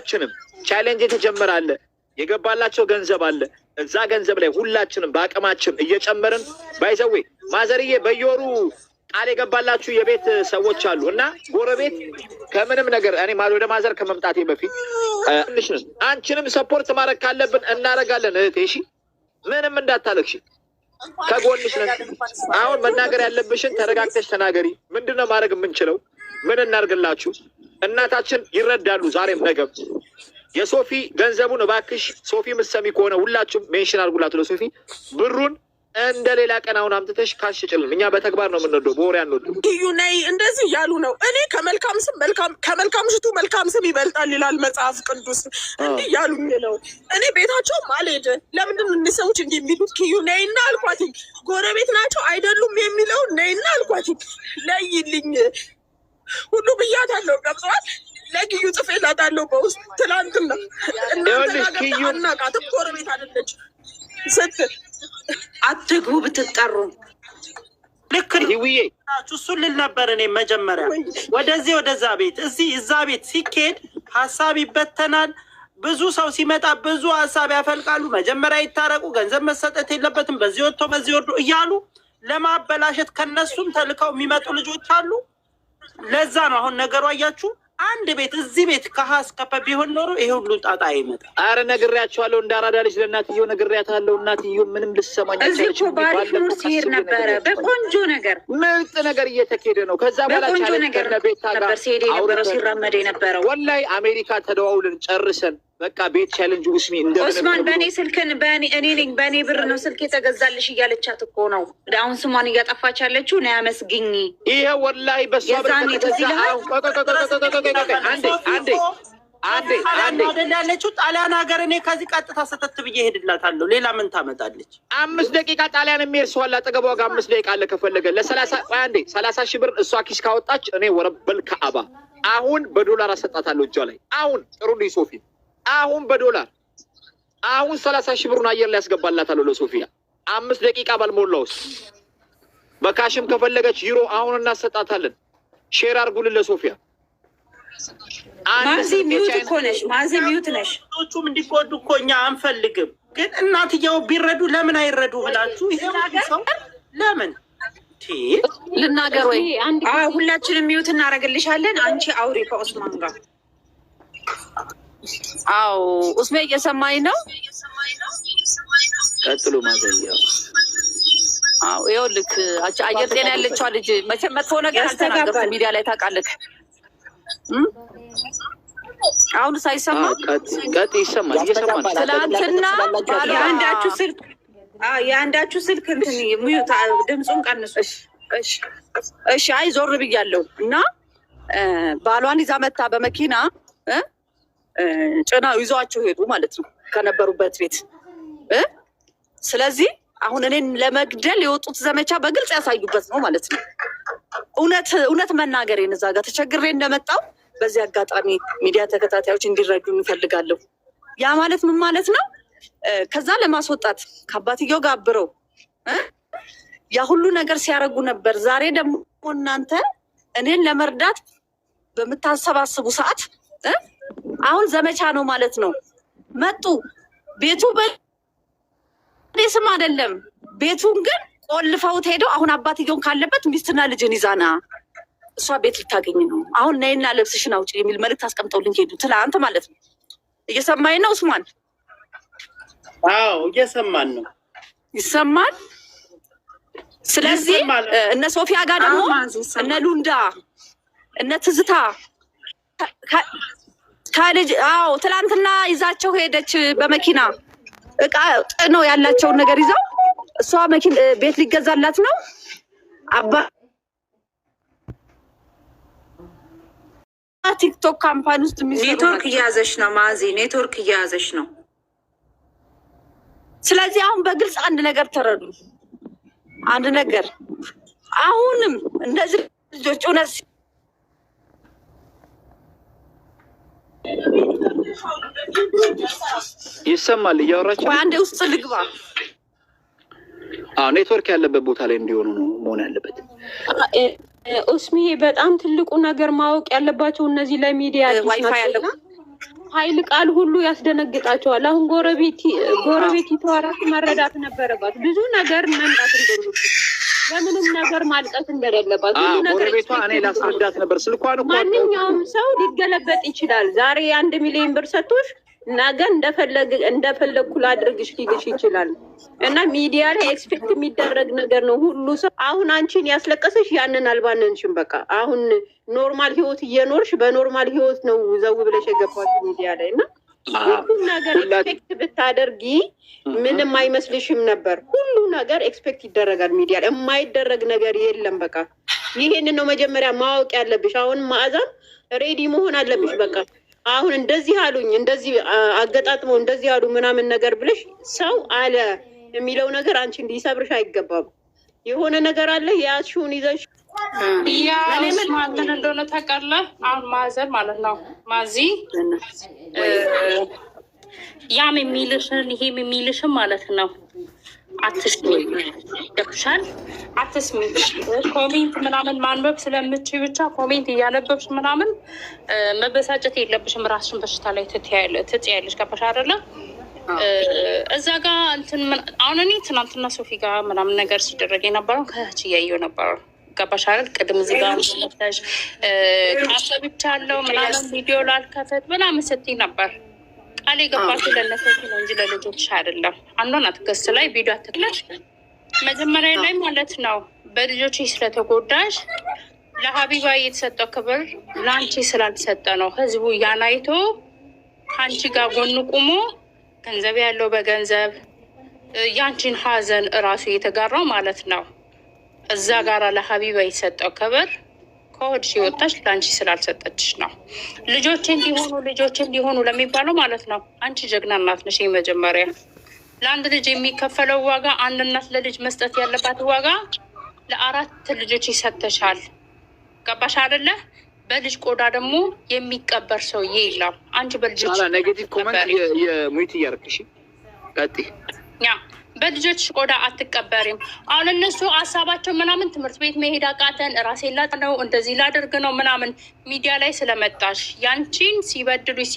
ሁላችንም ቻሌንጅ የተጀመረ አለ፣ የገባላቸው ገንዘብ አለ። እዛ ገንዘብ ላይ ሁላችንም በአቅማችን እየጨመርን ባይዘዌ ማዘርዬ በየወሩ ቃል የገባላችሁ የቤት ሰዎች አሉ እና ጎረቤት ከምንም ነገር እኔ ወደ ማዘር ከመምጣቴ በፊት አንቺንም ሰፖርት ማድረግ ካለብን እናደርጋለን እህቴ። እሺ ምንም እንዳታለቅሽ ከጎንሽ ነን። አሁን መናገር ያለብሽን ተረጋግተሽ ተናገሪ። ምንድነው ማድረግ የምንችለው? ምን እናርግላችሁ? እናታችን ይረዳሉ ዛሬም ነገም። የሶፊ ገንዘቡን እባክሽ ሶፊ ምሰሚ ከሆነ ሁላችሁም ሜንሽን አድርጉላት ለሶፊ ብሩን እንደ ሌላ ቀን አሁን አምጥተሽ ካሽጭልን። እኛ በተግባር ነው የምንወደው፣ በወሬ አንወደው። እዩ ነይ እንደዚህ እያሉ ነው። እኔ ከመልካም ስም ከመልካም ሽቱ መልካም ስም ይበልጣል ይላል መጽሐፍ ቅዱስ። እንዲህ እያሉኝ ነው። እኔ ቤታቸውም አልሄድም። ለምንድን ነው እነዚህ ሰዎች እንዲህ የሚሉት? ኪዩ ነይና አልኳት። ጎረቤት ናቸው አይደሉም የሚለውን ነይና አልኳት። ለይልኝ ሁሉ ብያታለሁ። ገብተዋል። ለኪዩ ጽፌላታለሁ በውስጥ ትላንትና። እናንተ አናቃትም፣ ጎረቤት አይደለች ስትል አትግቡ ብትጠሩ ልክ ይውዬ እሱን ልል ነበር። እኔ መጀመሪያ ወደዚህ ወደዛ ቤት እዛ ቤት ሲኬድ ሀሳብ ይበተናል። ብዙ ሰው ሲመጣ ብዙ ሀሳብ ያፈልቃሉ። መጀመሪያ ይታረቁ፣ ገንዘብ መሰጠት የለበትም፣ በዚህ ወጥቶ በዚህ ወርዶ እያሉ ለማበላሸት ከነሱም ተልከው የሚመጡ ልጆች አሉ። ለዛ ነው አሁን ነገሩ አያችሁ። አንድ ቤት እዚህ ቤት ከሀስ ከፈ ቢሆን ኖሮ ይሄ ሁሉ ጣጣ ይመጣ። አረ ነግሬያቸዋለሁ፣ እንዳራዳ ልጅ ለእናትየው ነግሬያታለሁ። እናትየው ምንም ልሰማኝ እዚህ እኮ ባሪፍ ኑር ሲሄድ ነበረ። በቆንጆ ነገር ምርጥ ነገር እየተኬደ ነው። ከዛ በኋላ በቆንጆ ነገር ነበር ሲሄድ የነበረው ሲራመድ የነበረው። ወላሂ አሜሪካ ተደዋውልን ጨርሰን በቃ ቤት ቻሌንጅ ውስሚ ኦስማን በእኔ ስልክን በእኔ ብር ነው ስልክ የተገዛልሽ እያለቻት እኮ ነው። አሁን ስሟን እያጠፋች ያለችው ነው። ያመስግኝ ይሄ ወላሂ በሷ አንዴ ያለችው ጣሊያን ሀገር። እኔ ከዚህ ቀጥታ ሰተት ብዬ ሄድላታለሁ። ሌላ ምን ታመጣለች? 5 ደቂቃ ጣሊያን የሚሄድ ሰው አለ አጠገቧ ጋር 5 ደቂቃ አለ። ከፈለገ ለ30 ሺህ ብር እሷ ኪስ ካወጣች እኔ ወረበል ከአባ አሁን በዶላር አሰጣታለሁ እጇ ላይ። አሁን ጥሩልኝ ሶፊ፣ አሁን በዶላር አሁን 30 ሺህ ብሩን አየር ላይ ያስገባላታለሁ ለሶፊያ 5 ደቂቃ ባልሞላ ውስጥ። በካሽም ከፈለገች ዩሮ አሁን እናሰጣታለን። ሼር አድርጉልን ለሶፊያ። ማዚ ሚውት እኮ ነሽ፣ ማዚ ሚውት ነሽ። ቶቹም እንዲጎዱ እኮ እኛ አንፈልግም፣ ግን እናትየው ቢረዱ ለምን አይረዱ ብላችሁ ይሄ ሰው ለምን ልናገር ወይ? ሁላችንም ሚውት እናደርግልሻለን። አንቺ አውሪ ከኦስማን ጋር። አዎ ኡስሜ እየሰማኝ ነው። ቀጥሉ ማዘያው። አዎ ይኸውልህ አየር ጤና ያለችዋ ልጅ መቼም መጥፎ ነገር አልተናገርኩም ሚዲያ ላይ ታውቃለህ። አሁን ሳይሰማ ቀጥ ይሰማል። እየሰማን ትናንትና የአንዳችሁ ስልክ እንትን ሚዩት ድምፁን ቀንሱ። እሺ አይ ዞር ብያለሁ እና ባሏን ይዛ መታ በመኪና ጭና ይዟቸው ሄዱ ማለት ነው ከነበሩበት ቤት። ስለዚህ አሁን እኔን ለመግደል የወጡት ዘመቻ በግልጽ ያሳዩበት ነው ማለት ነው። እውነት መናገሬን እዛ ጋር ተቸግሬ እንደመጣው በዚህ አጋጣሚ ሚዲያ ተከታታዮች እንዲረዱ እንፈልጋለሁ። ያ ማለት ምን ማለት ነው? ከዛ ለማስወጣት ከአባትየው ጋር አብረው ያ ሁሉ ነገር ሲያደርጉ ነበር። ዛሬ ደግሞ እናንተ እኔን ለመርዳት በምታሰባስቡ ሰዓት አሁን ዘመቻ ነው ማለት ነው። መጡ። ቤቱ በእኔ ስም አይደለም። ቤቱን ግን ቆልፈውት ሄደው አሁን አባትየውን ካለበት ሚስትና ልጅን ይዛና እሷ ቤት ልታገኝ ነው። አሁን ነይና ልብስሽን አውጪ የሚል መልዕክት አስቀምጠውልኝ ሄዱ። ትላንት ማለት ነው። እየሰማኝ ነው ኡስማን? አዎ እየሰማን ነው። ይሰማል። ስለዚህ እነ ሶፊያ ጋር ደግሞ እነ ሉንዳ እነ ትዝታ ከልጅ ትላንትና ይዛቸው ሄደች በመኪና እቃ ነው ያላቸውን ነገር ይዘው እሷ መኪና ቤት ሊገዛላት ነው። ቲክቶክ ካምፓኒ ውስጥ ኔትወርክ እያያዘች ነው ማዚ፣ ኔትወርክ እያያዘች ነው። ስለዚህ አሁን በግልጽ አንድ ነገር ተረዱ። አንድ ነገር አሁንም እንደዚህ ልጆች እውነት ይሰማል እያወራችሁ አንዴ ውስጥ ልግባ። ኔትወርክ ያለበት ቦታ ላይ እንዲሆኑ ነው መሆን ያለበት። ኡስሚ በጣም ትልቁ ነገር ማወቅ ያለባቸው እነዚህ ለሚዲያ ዋይፋይ ያለው ኃይል ቃል ሁሉ ያስደነግጣቸዋል። አሁን ጎረቤቲቷ ራሱ መረዳት ነበረባት ብዙ ነገር መምጣት እንደሚችል ለምንም ነገር ማልቀስ እንደሌለባት ሁሉ ነገር ጎረቤቷ እኔ ላስረዳት ነበር። ስልኳን እኮ ማንኛውም ሰው ሊገለበጥ ይችላል። ዛሬ 1 ሚሊዮን ብር ሰጥቶሽ ነገ እንደፈለግኩ ላድርግሽ ሊልሽ ይችላል። እና ሚዲያ ላይ ኤክስፔክት የሚደረግ ነገር ነው ሁሉ ሰው። አሁን አንቺን ያስለቀሰሽ ያንን አልባነንሽም። በቃ አሁን ኖርማል ህይወት እየኖርሽ በኖርማል ህይወት ነው ዘው ብለሽ የገባሽ ሚዲያ ላይ እና ሁሉ ነገር ኤክስፔክት ብታደርጊ ምንም አይመስልሽም ነበር። ሁሉ ነገር ኤክስፔክት ይደረጋል ሚዲያ ላይ፣ የማይደረግ ነገር የለም። በቃ ይሄንን ነው መጀመሪያ ማወቅ ያለብሽ። አሁን ማዕዛም ሬዲ መሆን አለብሽ። በቃ አሁን እንደዚህ አሉኝ፣ እንደዚህ አገጣጥመው እንደዚህ አሉ ምናምን ነገር ብለሽ ሰው አለ የሚለው ነገር አንቺ እንዲሰብርሽ አይገባም። የሆነ ነገር አለ ያሽውን ይዘሽ ምን እንደሆነ ታውቃለህ? አሁን ማዘር ማለት ነው ማዚ ያም የሚልሽን ይሄም የሚልሽን ማለት ነው አትስሚ፣ ደብሻል አትስሚ። ኮሜንት ምናምን ማንበብ ስለምችይ ብቻ ኮሜንት እያነበብሽ ምናምን መበሳጨት የለብሽም። ራስሽን በሽታ ላይ ትጥያለሽ። ገባሽ አይደለ? እዛ ጋ እንትን አሁን እኔ ትናንትና ሶፊ ጋር ምናምን ነገር ሲደረግ የነበረው ከታች እያየሁ ነበረው። ገባሽ አይደል? ቅድም እዚህ ጋር መለተሽ ቃሰብቻለሁ ምናምን ቪዲዮ ላልከፈት ምናምን ስትይ ነበር። ቃል የገባችሁ ለነሰት ነው እንጂ ለልጆችሽ አይደለም። አንዷ ናት ገስ ላይ ቪዲዮ አትክለሽ መጀመሪያ ላይ ማለት ነው በልጆች ስለተጎዳሽ ለሀቢባ የተሰጠው ክብር ለአንቺ ስላልተሰጠ ነው። ህዝቡ ያን አይቶ ከአንቺ ጋር ጎን ቁሞ ገንዘብ ያለው በገንዘብ ያንቺን ሀዘን እራሱ የተጋራው ማለት ነው። እዛ ጋራ ለሀቢባ የተሰጠው ክብር ከወድሽ የወጣች ለአንቺ ስላልሰጠችሽ ነው። ልጆች እንዲሆኑ ለሚባለው ማለት ነው። አንቺ ጀግና እናት ነሽ። መጀመሪያ ለአንድ ልጅ የሚከፈለው ዋጋ አንድ እናት ለልጅ መስጠት ያለባት ዋጋ ለ4 ልጆች ይሰጥሻል። ገባሽ አይደለ? በልጅ ቆዳ ደግሞ የሚቀበር ሰውዬ የለም። አንቺ በልጆች ኔጌቲቭ ኮመንት የሙት እያደረግሽ ቀጥይ። በልጆች ቆዳ አትቀበሪም። አሁን እነሱ ሀሳባቸው ምናምን ትምህርት ቤት መሄድ አቃተን፣ ራሴ ላጥ ነው እንደዚህ ላደርግ ነው ምናምን ሚዲያ ላይ ስለመጣሽ ያንቺን ሲበድሉሽ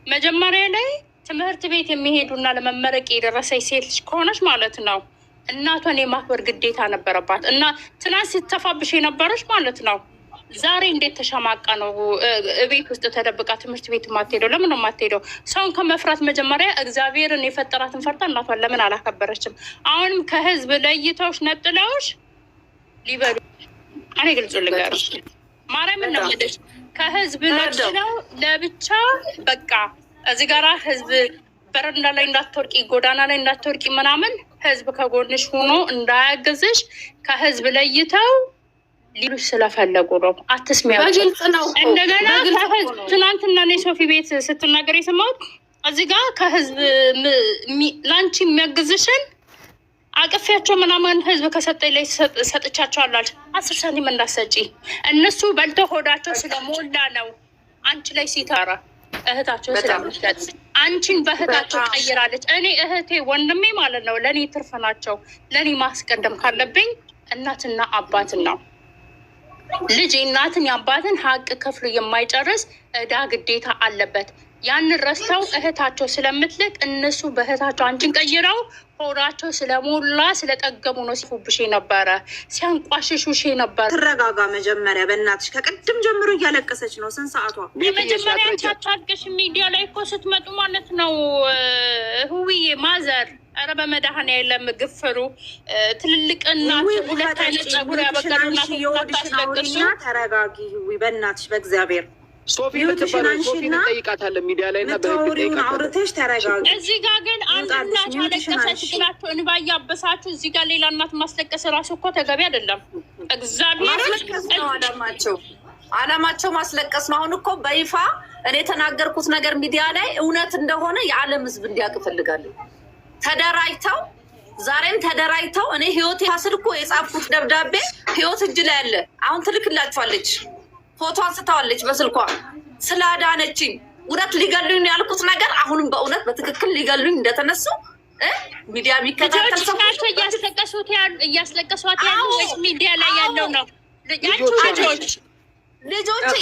መጀመሪያ ላይ ትምህርት ቤት የሚሄዱና ለመመረቅ የደረሰች ሴት ልጅ ከሆነች ማለት ነው እናቷን የማክበር ግዴታ ነበረባት። እና ትናንት ስትተፋብሽ የነበረች ማለት ነው ዛሬ እንዴት ተሸማቃ ነው ቤት ውስጥ ተደብቃ ትምህርት ቤት የማትሄደው? ለምን ነው የማትሄደው? ሰውን ከመፍራት መጀመሪያ እግዚአብሔርን የፈጠራትን ፈርታ እናቷን ለምን አላከበረችም? አሁንም ከህዝብ ለይተውሽ ነጥለውሽ ሊበሉ እኔ ግልጹ ልንገርሽ ማርያምን ነው የምልሽ። ከህዝብ ነጥለው ለብቻ በቃ እዚህ ጋራ ህዝብ በረንዳ ላይ እንዳትወርቂ፣ ጎዳና ላይ እንዳትወርቂ ምናምን ህዝብ ከጎንሽ ሆኖ እንዳያገዝሽ ከህዝብ ለይተው ሊሉሽ ስለፈለጉ ነው። አትስሚያቸው። እንደገና ትናንትና እኔ ሶፊ ቤት ስትናገር የሰማሁት እዚህ ጋር ከህዝብ ለአንቺ የሚያግዝሽን አቅፊያቸው ምናምን ህዝብ ከሰጠኝ ላይ ሰጥቻቸው አላች 10 ሳንቲም እንዳሰጪ እነሱ በልተው ሆዳቸው ስለሞላ ነው አንቺ ላይ ሲታራ እህታቸው ስለምትሰጥ አንቺን በእህታቸው ቀይራለች። እኔ እህቴ ወንድሜ ማለት ነው ለእኔ ትርፍ ናቸው። ለእኔ ማስቀደም ካለብኝ እናትና አባትን ነው። ልጅ እናትን የአባትን ሀቅ ከፍሎ የማይጨርስ እዳ ግዴታ አለበት። ያንን ረስተው እህታቸው ስለምትልቅ እነሱ በእህታቸው አንቺን ቀይረው ሆዳቸው ስለሞላ ስለጠገቡ ነው ሲፉብሽ ነበረ፣ ሲያንቋሽሹሽ ነበረ። ትረጋጋ መጀመሪያ በእናትሽ። ከቅድም ጀምሮ እያለቀሰች ነው። ስንት ሰዓቷ? የመጀመሪያ ቻቻልቅሽ ሚዲያ ላይ እኮ ስትመጡ ማለት ነው ህውዬ ማዘር ኧረ በመድኃኒዓለም ግፍሩ ትልልቅና ሁለት አይነት ጸጉር ያበቀሉና ታስለቅሱ። ተረጋጊ ህዊ በእናትሽ በእግዚአብሔር። ሶፊ እንጠይቃታለን ሚዲያ ላይ እና በህግ አውርተሽ ተረጋጊ። እዚህ ጋር ግን አንድ እናት አለቀሰች ብላችሁ እንባ እያበሳችሁ እዚህ ጋር ሌላ እናት ማስለቀስ ራሱ እኮ ተገቢ አይደለም። እግዚአብሔር አላማቸው ማስለቀስ ነው። አሁን እኮ በይፋ እኔ የተናገርኩት ነገር ሚዲያ ላይ እውነት እንደሆነ የዓለም ህዝብ እንዲያውቅ እፈልጋለሁ። ተደራጅተው ዛሬም ተደራጅተው እኔ ህይወት ያስል እኮ የጻፍኩት ደብዳቤ ህይወት እጅ ላይ አለ። አሁን ትልክላችኋለች፣ ፎቶ አንስተዋለች በስልኳ ስላዳነችኝ። እውነት ሊገሉኝ ያልኩት ነገር አሁንም በእውነት በትክክል ሊገሉኝ እንደተነሱ ሚዲያ የሚከታተል ሰው እያስለቀሷት ያሉ ሚዲያ ላይ ያለው ነው። ልጆች ልጆቼ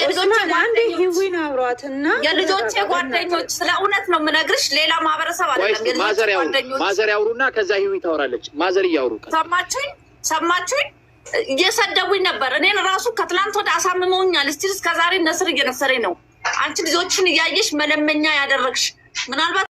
የልጆቼ ጓደኞች ስለ እውነት ነው የምነግርሽ። ሌላ ማህበረሰብ አይደለም። ማዘር ያውሩና ከዛ ህይወት ታወራለች። ማዘር እያወሩ ሰማችሁኝ? እየሰደቡኝ ነበር። እኔን ራሱ ከትላንት ወደ አሳምመውኛል። እስቲ እስከዛሬ ነስር እየነሰረኝ ነው። አንቺ ልጆችን እያየሽ መለመኛ ያደረግሽ ምናልባት